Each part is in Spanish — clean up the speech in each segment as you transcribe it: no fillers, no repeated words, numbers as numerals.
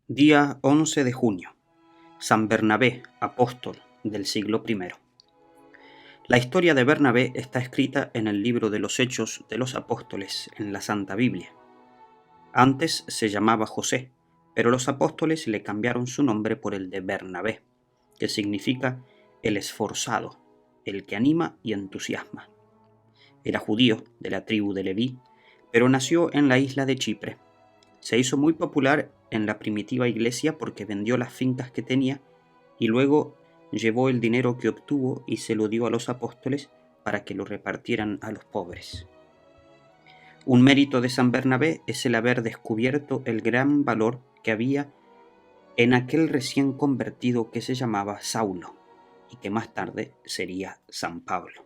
Día 11 de junio. San Bernabé, apóstol del siglo I. La historia de Bernabé está escrita en el libro de los Hechos de los Apóstoles en la Santa Biblia. Antes se llamaba José, pero los apóstoles le cambiaron su nombre por el de Bernabé, que significa el esforzado, el que anima y entusiasma. Era judío de la tribu de Leví, pero nació en la isla de Chipre. Se hizo muy popular en la primitiva iglesia porque vendió las fincas que tenía y luego llevó el dinero que obtuvo y se lo dio a los apóstoles para que lo repartieran a los pobres. Un mérito de San Bernabé es el haber descubierto el gran valor que había en aquel recién convertido que se llamaba Saulo y que más tarde sería San Pablo.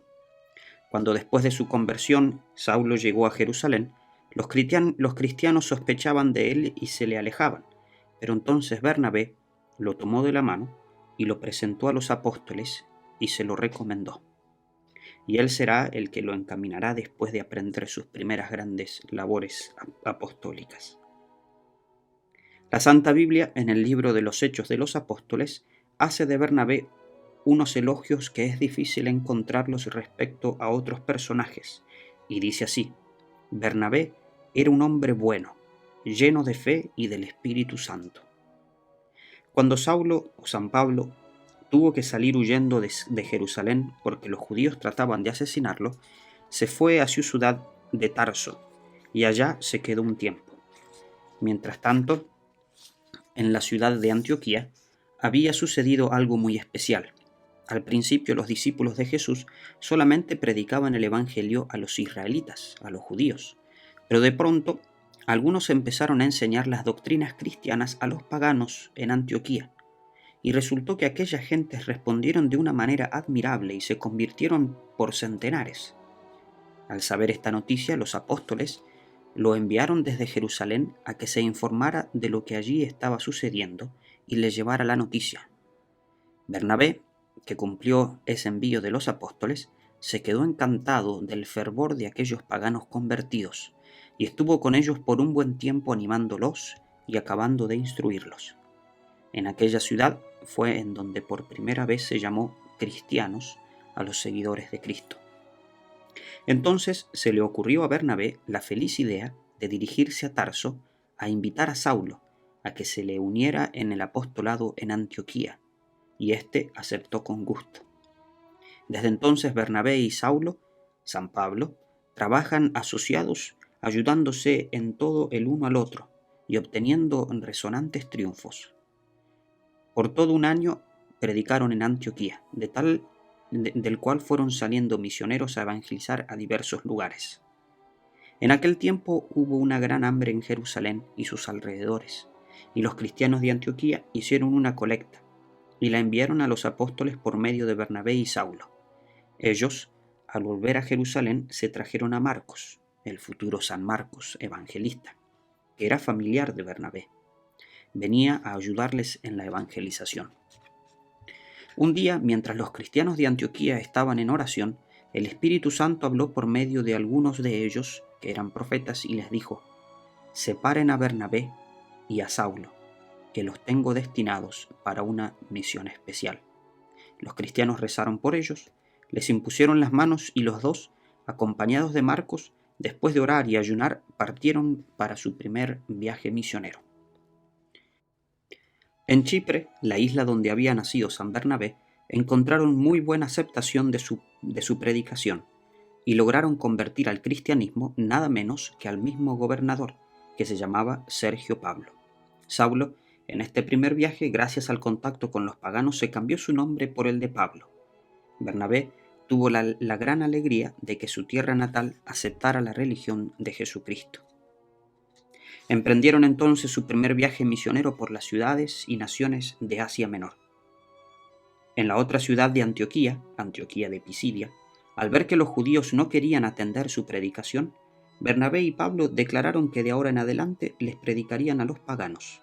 Cuando después de su conversión Saulo llegó a Jerusalén, los cristianos sospechaban de él y se le alejaban, pero entonces Bernabé lo tomó de la mano y lo presentó a los apóstoles y se lo recomendó. Y él será el que lo encaminará después de aprender sus primeras grandes labores apostólicas. La Santa Biblia, en el libro de los Hechos de los Apóstoles, hace de Bernabé unos elogios que es difícil encontrarlos respecto a otros personajes, y dice así: Bernabé era un hombre bueno, lleno de fe y del Espíritu Santo. Cuando Saulo o San Pablo tuvo que salir huyendo de Jerusalén porque los judíos trataban de asesinarlo, se fue a su ciudad de Tarso y allá se quedó un tiempo. Mientras tanto, en la ciudad de Antioquía había sucedido algo muy especial. Al principio los discípulos de Jesús solamente predicaban el Evangelio a los israelitas, a los judíos, pero de pronto algunos empezaron a enseñar las doctrinas cristianas a los paganos en Antioquía, y resultó que aquellas gentes respondieron de una manera admirable y se convirtieron por centenares. Al saber esta noticia, los apóstoles lo enviaron desde Jerusalén a que se informara de lo que allí estaba sucediendo y le llevara la noticia. Bernabé, que cumplió ese envío de los apóstoles, se quedó encantado del fervor de aquellos paganos convertidos y estuvo con ellos por un buen tiempo animándolos y acabando de instruirlos. En aquella ciudad fue en donde por primera vez se llamó cristianos a los seguidores de Cristo. Entonces se le ocurrió a Bernabé la feliz idea de dirigirse a Tarso a invitar a Saulo a que se le uniera en el apostolado en Antioquía, y éste aceptó con gusto. Desde entonces Bernabé y Saulo, San Pablo, trabajan asociados, ayudándose en todo el uno al otro y obteniendo resonantes triunfos. Por todo un año predicaron en Antioquía, del cual fueron saliendo misioneros a evangelizar a diversos lugares. En aquel tiempo hubo una gran hambre en Jerusalén y sus alrededores, y los cristianos de Antioquía hicieron una colecta y la enviaron a los apóstoles por medio de Bernabé y Saulo. Ellos, al volver a Jerusalén, se trajeron a Marcos, el futuro San Marcos, evangelista, que era familiar de Bernabé. Venía a ayudarles en la evangelización. Un día, mientras los cristianos de Antioquía estaban en oración, el Espíritu Santo habló por medio de algunos de ellos, que eran profetas, y les dijo: separen a Bernabé y a Saulo, que los tengo destinados para una misión especial. Los cristianos rezaron por ellos, les impusieron las manos y los dos, acompañados de Marcos, después de orar y ayunar, partieron para su primer viaje misionero. En Chipre, la isla donde había nacido San Bernabé, encontraron muy buena aceptación de su predicación y lograron convertir al cristianismo nada menos que al mismo gobernador, que se llamaba Sergio Pablo. Saulo, en este primer viaje, gracias al contacto con los paganos, se cambió su nombre por el de Pablo. Bernabé tuvo la gran alegría de que su tierra natal aceptara la religión de Jesucristo. Emprendieron entonces su primer viaje misionero por las ciudades y naciones de Asia Menor. En la otra ciudad de Antioquía, Antioquía de Pisidia, al ver que los judíos no querían atender su predicación, Bernabé y Pablo declararon que de ahora en adelante les predicarían a los paganos,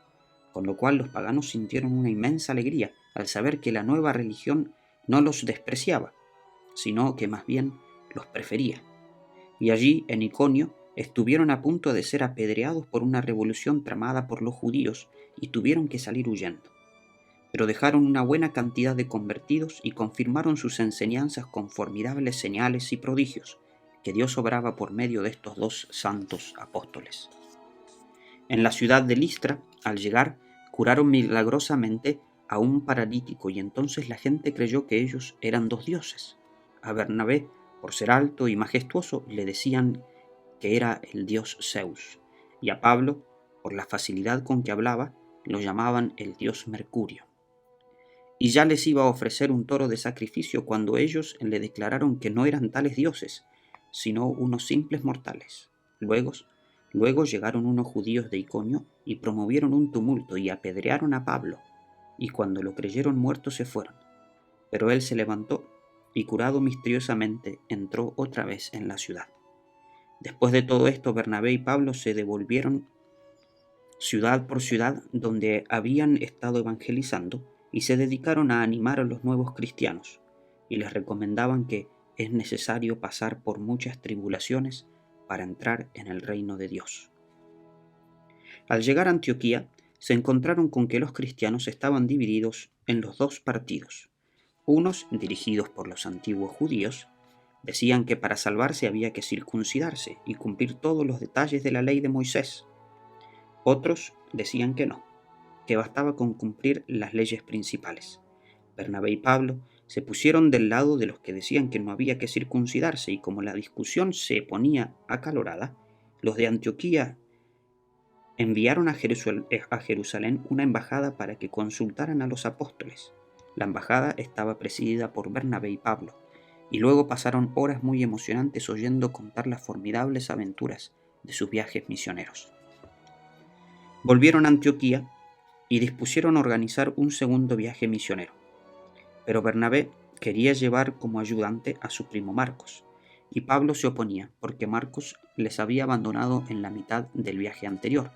con lo cual los paganos sintieron una inmensa alegría al saber que la nueva religión no los despreciaba, sino que más bien los prefería. Y allí, en Iconio, estuvieron a punto de ser apedreados por una revolución tramada por los judíos y tuvieron que salir huyendo. Pero dejaron una buena cantidad de convertidos y confirmaron sus enseñanzas con formidables señales y prodigios que Dios obraba por medio de estos dos santos apóstoles. En la ciudad de Listra, al llegar, curaron milagrosamente a un paralítico y entonces la gente creyó que ellos eran dos dioses. A Bernabé, por ser alto y majestuoso, le decían que era el dios Zeus, y a Pablo, por la facilidad con que hablaba, lo llamaban el dios Mercurio. Y ya les iba a ofrecer un toro de sacrificio cuando ellos le declararon que no eran tales dioses, sino unos simples mortales. Luego llegaron unos judíos de Iconio y promovieron un tumulto y apedrearon a Pablo, y cuando lo creyeron muerto se fueron. Pero él se levantó y curado misteriosamente entró otra vez en la ciudad. Después de todo esto, Bernabé y Pablo se devolvieron ciudad por ciudad donde habían estado evangelizando y se dedicaron a animar a los nuevos cristianos y les recomendaban que es necesario pasar por muchas tribulaciones para entrar en el reino de Dios. Al llegar a Antioquía, se encontraron con que los cristianos estaban divididos en los dos partidos. Unos, dirigidos por los antiguos judíos, decían que para salvarse había que circuncidarse y cumplir todos los detalles de la ley de Moisés. Otros decían que no, que bastaba con cumplir las leyes principales. Bernabé y Pablo se pusieron del lado de los que decían que no había que circuncidarse y como la discusión se ponía acalorada, los de Antioquía enviaron a Jerusalén una embajada para que consultaran a los apóstoles. La embajada estaba presidida por Bernabé y Pablo, y luego pasaron horas muy emocionantes oyendo contar las formidables aventuras de sus viajes misioneros. Volvieron a Antioquía y dispusieron organizar un segundo viaje misionero. Pero Bernabé quería llevar como ayudante a su primo Marcos, y Pablo se oponía porque Marcos les había abandonado en la mitad del viaje anterior,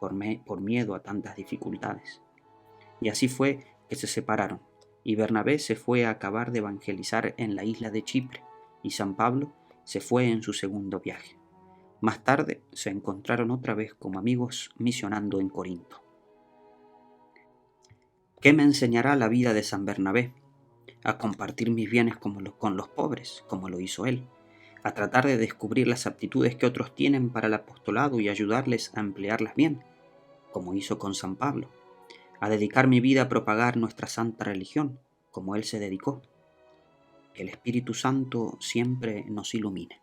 por miedo a tantas dificultades. Y así fue que se separaron, y Bernabé se fue a acabar de evangelizar en la isla de Chipre, y San Pablo se fue en su segundo viaje. Más tarde se encontraron otra vez como amigos misionando en Corinto. ¿Qué me enseñará la vida de San Bernabé? A compartir mis bienes con los pobres, como lo hizo él, a tratar de descubrir las aptitudes que otros tienen para el apostolado y ayudarles a emplearlas bien, como hizo con San Pablo, a dedicar mi vida a propagar nuestra santa religión, como él se dedicó. Que el Espíritu Santo siempre nos ilumine.